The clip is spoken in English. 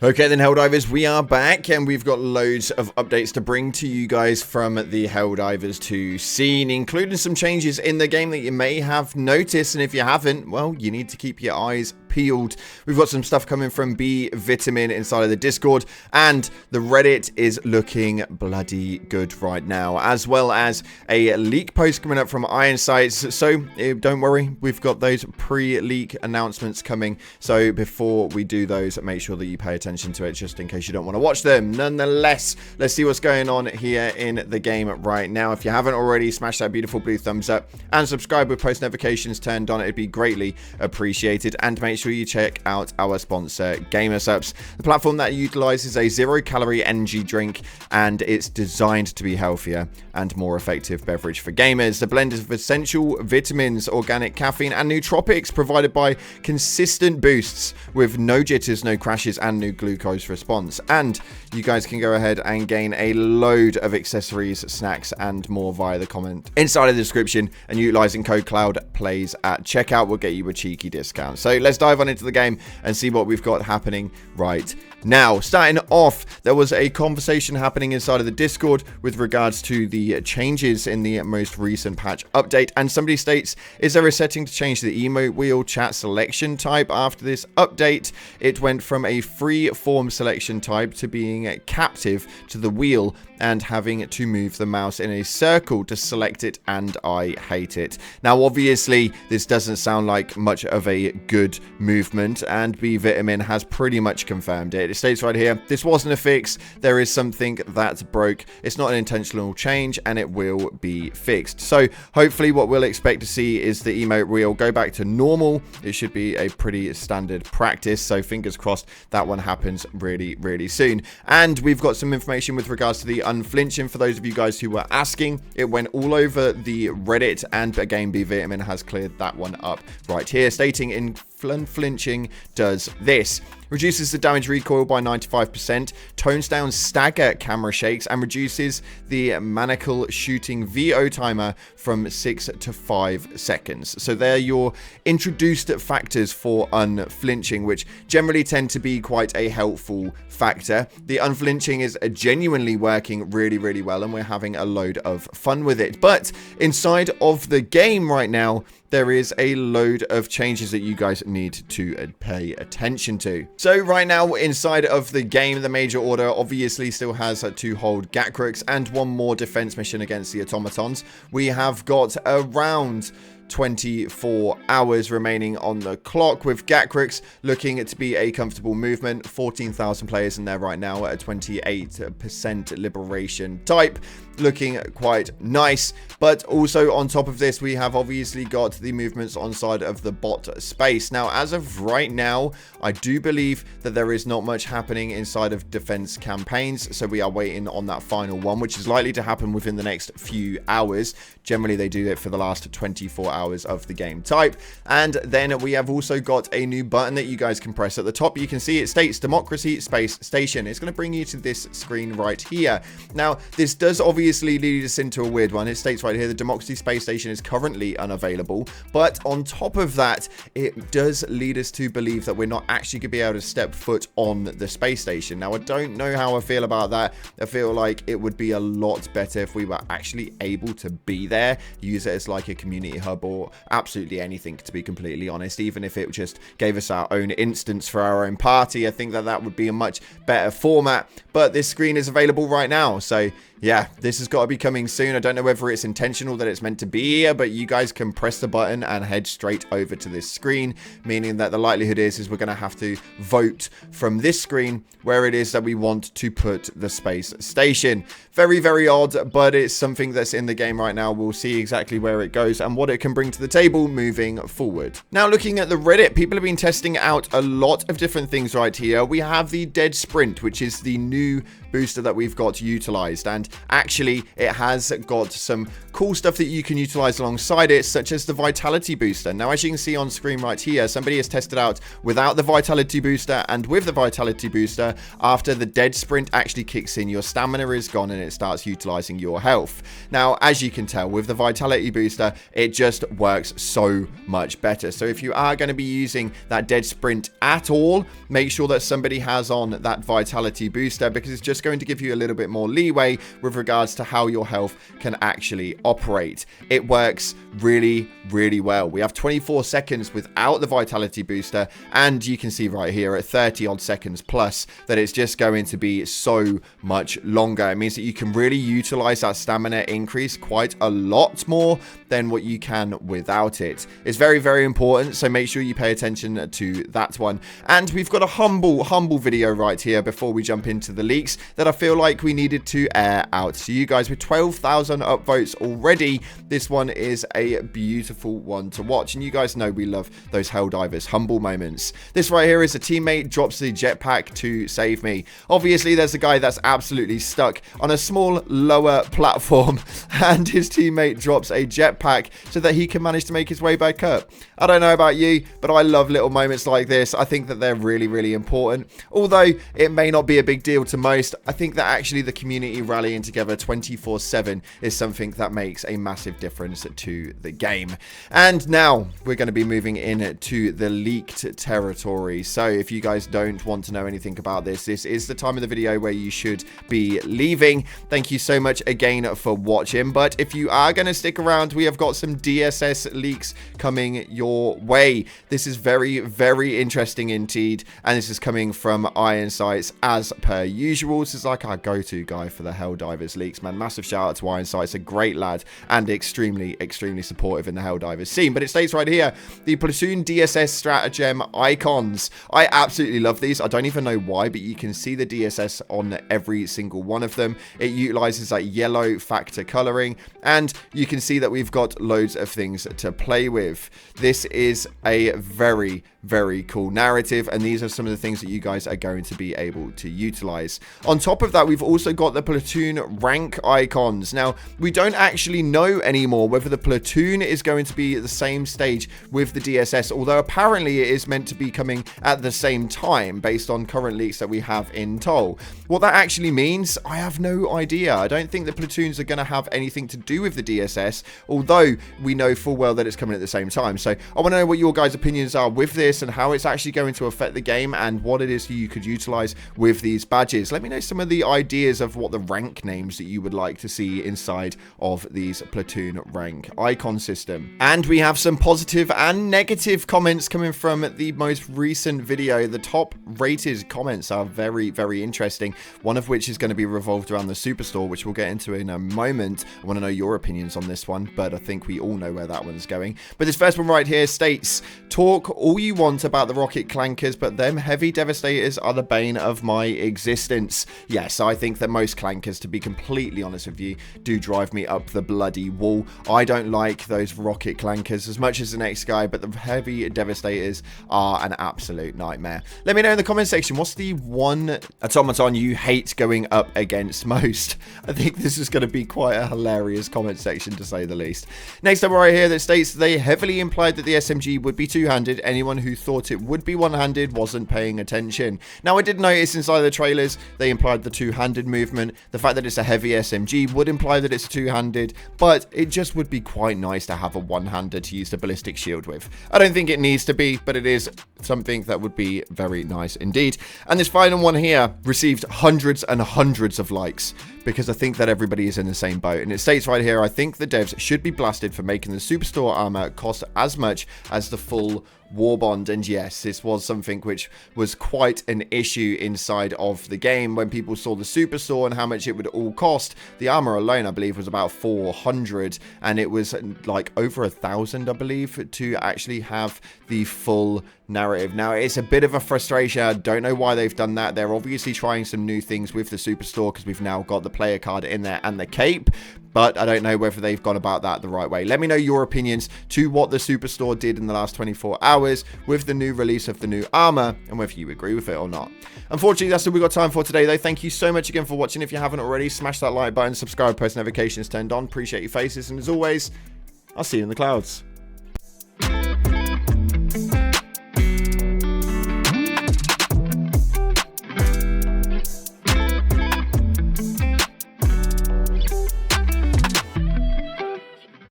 Okay then, Helldivers, we are back and we've got loads of updates to bring to you guys from the Helldivers 2 scene, including some changes in the game that you may have noticed, and if you haven't, well, you need to keep your eyes peeled. We've got some stuff coming from B Vitamin inside of the Discord, and the Reddit is looking bloody good right now, as well as a leak post coming up from Iron Sights. So don't worry, we've got those pre-leak announcements coming, so before we do those, make sure that you pay attention to it just in case you don't want to watch them. Nonetheless, let's see what's going on here in the game right now. If you haven't already, smash that beautiful blue thumbs up and subscribe with post notifications turned on. It'd be greatly appreciated. And make sure you check out our sponsor, Gamersupps, the platform that utilizes a 0-calorie energy drink, and it's designed to be healthier and more effective beverage for gamers. The blend of essential vitamins, organic caffeine, and nootropics provided by consistent boosts with no jitters, no crashes, and no glucose response. And you guys can go ahead and gain a load of accessories, snacks, and more via the comment inside of the description, and utilizing code CLOUDPLAYS at checkout will get you a cheeky discount. So let's dive on into the game and see what we've got happening right now. Starting off, there was a conversation happening inside of the Discord with regards to the changes in the most recent patch update, and somebody states, is there a setting to change the emote wheel chat selection type after this update? It went from a free form selection type to being captive to the wheel and having to move the mouse in a circle to select it, and I hate it. Now obviously this doesn't sound like much of a good movement, and B Vitamin has pretty much confirmed it. It states right here, this wasn't a fix, there is something that broke, it's not an intentional change, and it will be fixed. So hopefully what we'll expect to see is the emote wheel go back to normal. It should be a pretty standard practice, so fingers crossed that one happens really soon. And we've got some information with regards to the unflinching. For those of you guys who were asking, it went all over the Reddit, and again B Vitamin has cleared that one up right here, stating unflinching does this: reduces the damage recoil by 95%, tones down stagger camera shakes, and reduces the manacle shooting VO timer from 6 to 5 seconds. So they're your introduced factors for unflinching, which generally tend to be quite a helpful factor. The unflinching is genuinely working really well, and we're having a load of fun with it. But inside of the game right now, there is a load of changes that you guys need to pay attention to. So right now inside of the game, the major order obviously still has to hold Gakrux and one more defense mission against the automatons. We have got around 24 hours remaining on the clock, with Gakrux looking to be a comfortable movement. 14,000 players in there right now at a 28% liberation type, looking quite nice. But also on top of this, we have obviously got the movements on side of the bot space. Now as of right now, I do believe that there is not much happening inside of defense campaigns, so we are waiting on that final one, which is likely to happen within the next few hours. Generally they do it for the last 24 hours of the game type. And then we have also got a new button that you guys can press. At the top you can see it states Democracy Space Station. It's going to bring you to this screen right here. Now this does obviously lead us into a weird one. It states right here the Democracy Space Station is currently unavailable, but on top of that it does lead us to believe that we're not actually going to be able to step foot on the space station. Now I don't know how I feel about that. I feel like it would be a lot better if we were actually able to be there, use it as like a community hub or absolutely anything, to be completely honest. Even if it just gave us our own instance for our own party, I think that that would be a much better format. But this screen is available right now, so yeah, this has got to be coming soon. I don't know whether it's intentional that it's meant to be here, but you guys can press the button and head straight over to this screen, meaning that the likelihood is we're going to have to vote from this screen where it is that we want to put the space station. Very odd, but it's something that's in the game right now. We'll see exactly where it goes and what it can bring to the table moving forward. Now looking at the Reddit, people have been testing out a lot of different things right here. We have the Dead Sprint, which is the new booster that we've got utilized, and actually it has got some cool stuff that you can utilize alongside it, such as the vitality booster. Now as you can see on screen right here, somebody has tested out without the vitality booster and with the vitality booster. After the dead sprint actually kicks in, your stamina is gone and it starts utilizing your health. Now as you can tell, with the vitality booster, it just just works so much better. So if you are going to be using that dead sprint at all, make sure that somebody has on that vitality booster, because it's just going to give you a little bit more leeway with regards to how your health can actually operate. It works really, really well. We have 24 seconds without the vitality booster, and you can see right here at 30 odd seconds plus that it's just going to be so much longer. It means that you can really utilize that stamina increase quite a lot more than what you can without it. It's very, very important, so make sure you pay attention to that one. And we've got a humble video right here before we jump into the leaks that I feel like we needed to air out to you guys. With 12,000 upvotes already, this one is a beautiful one to watch, and you guys know we love those Helldivers humble moments. This right here is a teammate drops the jetpack to save me. Obviously there's a guy that's absolutely stuck on a small lower platform, and his teammate drops a jetpack so that he can manage to make his way back up. I don't know about you, but I love little moments like this. I think that they're really, really important. Although it may not be a big deal to most, I think that actually the community rallying together 24/7 is something that makes a massive difference to the game. And now we're going to be moving into the leaked territory. So if you guys don't want to know anything about this, this is the time of the video where you should be leaving. Thank you so much again for watching. But if you are going to stick around, we have got some DSS leaks coming your way. This is very, very interesting indeed, and this is coming from Iron Sights as per usual. This is like our go-to guy for the Helldivers leaks, man. Massive shout out to Iron Sights, a great lad and extremely supportive in the Helldivers scene. But it states right here, the Platoon DSS stratagem icons. I absolutely love these. I don't even know why, but you can see the DSS on every single one of them. It utilizes that yellow factor coloring, and you can see that we've got loads of things to play with. This is a very, very cool narrative, and these are some of the things that you guys are going to be able to utilize. On top of that, we've also got the platoon rank icons. Now, we don't actually know anymore whether the platoon is going to be at the same stage with the DSS, although apparently it is meant to be coming at the same time based on current leaks that we have in Toll. What that actually means, I have no idea. I don't think the platoons are going to have anything to do with the DSS, although we know full well that it's coming at the same time. So I want to know what your guys' opinions are with this and how it's actually going to affect the game and what it is you could utilize with these badges. Let me know some of the ideas of what the rank names that you would like to see inside of these platoon rank icon system. And we have some positive and negative comments coming from the most recent video. The top rated comments are very, very interesting, one of which is going to be revolved around the Superstore, which we'll get into in a moment. I want to know your opinions on this one, but I think we all know where that one's going. But this first one right here states, talk all you want about the rocket clankers, but them heavy devastators are the bane of my existence. Yes, I think that most clankers, to be completely honest with you, do drive me up the bloody wall. I don't like those rocket clankers as much as the next guy, but the heavy devastators are an absolute nightmare. Let me know in the comment section, what's the one automaton you hate going up against most? I think this is going to be quite a hilarious comment section, to say the least. Next up right here that states, they heavily implied that the SMG would be two-handed. Anyone who thought it would be one-handed wasn't paying attention. Now, I did notice inside the trailers they implied the two-handed movement. The fact that it's a heavy SMG would imply that it's two-handed, but it just would be quite nice to have a one-hander to use the ballistic shield with. I don't think it needs to be, but it is something that would be very nice indeed. And this final one here received hundreds and hundreds of likes, because I think that everybody is in the same boat. And it states right here, I think the devs should be blasted for making the Superstore armor cost as much as the full Warbond. And yes, this was something which was quite an issue inside of the game when people saw the Superstore and how much it would all cost. The armor alone, I believe, was about 400, and it was like over 1,000, I believe, to actually have the full narrative. Now, it's a bit of a frustration. I don't know why they've done that. They're obviously trying some new things with the Superstore, because we've now got the player card in there and the cape, but I don't know whether they've gone about that the right way. Let me know your opinions to what the Superstore did in the last 24 hours with the new release of the new armor, and whether you agree with it or not. Unfortunately, that's all we've got time for today, though. Thank you so much again for watching. If you haven't already, smash that like button, subscribe, post notifications turned on. Appreciate your faces, and as always, I'll see you in the clouds.